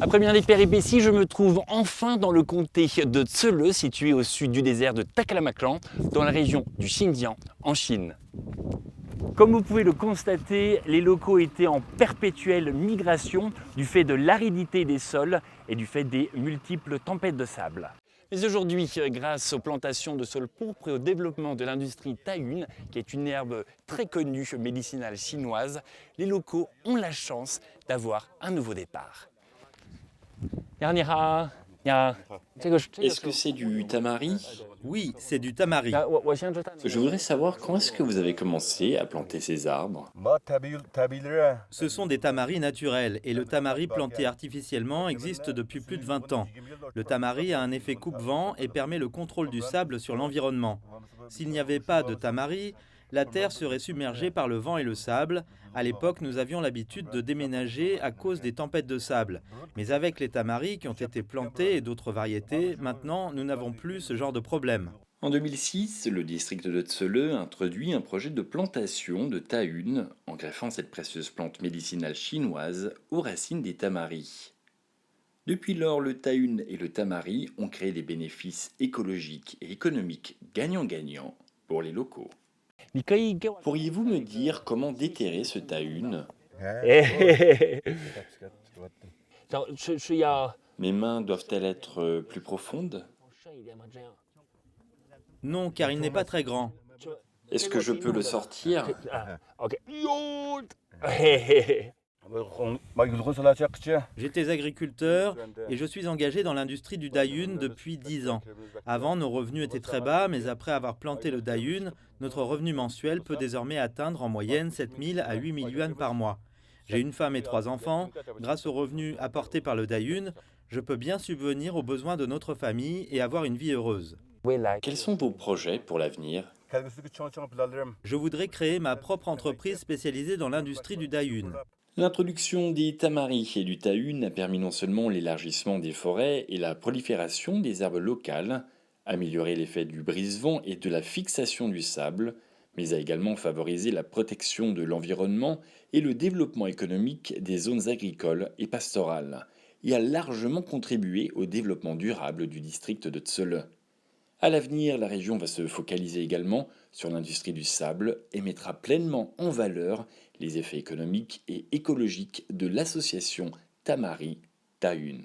Après bien des péripéties, je me trouve enfin dans le comté de Tsele, situé au sud du désert de Taklamakan, dans la région du Xinjiang, en Chine. Comme vous pouvez le constater, les locaux étaient en perpétuelle migration du fait de l'aridité des sols et du fait des multiples tempêtes de sable. Mais aujourd'hui, grâce aux plantations de saules pourpres et au développement de l'industrie Taiyun, qui est une herbe très connue médicinale chinoise, les locaux ont la chance d'avoir un nouveau départ. Est-ce que c'est du tamari? Oui, c'est du tamari. Je voudrais savoir quand est-ce que vous avez commencé à planter ces arbres? Ce sont des tamaris naturels et le tamari planté artificiellement existe depuis plus de 20 ans. Le tamari a un effet coupe-vent et permet le contrôle du sable sur l'environnement. S'il n'y avait pas de tamari, la terre serait submergée par le vent et le sable. À l'époque, nous avions l'habitude de déménager à cause des tempêtes de sable. Mais avec les tamaris qui ont été plantés et d'autres variétés, maintenant, nous n'avons plus ce genre de problème. En 2006, le district de Tsele introduit un projet de plantation de Taiyun en greffant cette précieuse plante médicinale chinoise aux racines des tamaris. Depuis lors, le Taiyun et le tamari ont créé des bénéfices écologiques et économiques gagnant-gagnant pour les locaux. Pourriez-vous me dire comment déterrer ce Taiyun? Mes mains doivent-elles être plus profondes? Non, car il n'est pas très grand. Est-ce que je peux le sortir? J'étais agriculteur et je suis engagé dans l'industrie du Dayun depuis 10 ans. Avant, nos revenus étaient très bas, mais après avoir planté le Dayun, notre revenu mensuel peut désormais atteindre en moyenne 7 000 à 8 000 yuan par mois. J'ai une femme et 3 enfants. Grâce aux revenus apportés par le Dayun, je peux bien subvenir aux besoins de notre famille et avoir une vie heureuse. Quels sont vos projets pour l'avenir? Je voudrais créer ma propre entreprise spécialisée dans l'industrie du Dayun. L'introduction des tamaris et du Taiyun a permis non seulement l'élargissement des forêts et la prolifération des herbes locales, amélioré l'effet du brise-vent et de la fixation du sable, mais a également favorisé la protection de l'environnement et le développement économique des zones agricoles et pastorales, et a largement contribué au développement durable du district de Tsele. À l'avenir, la région va se focaliser également sur l'industrie du sable et mettra pleinement en valeur les effets économiques et écologiques de l'association Tamari Taiyun.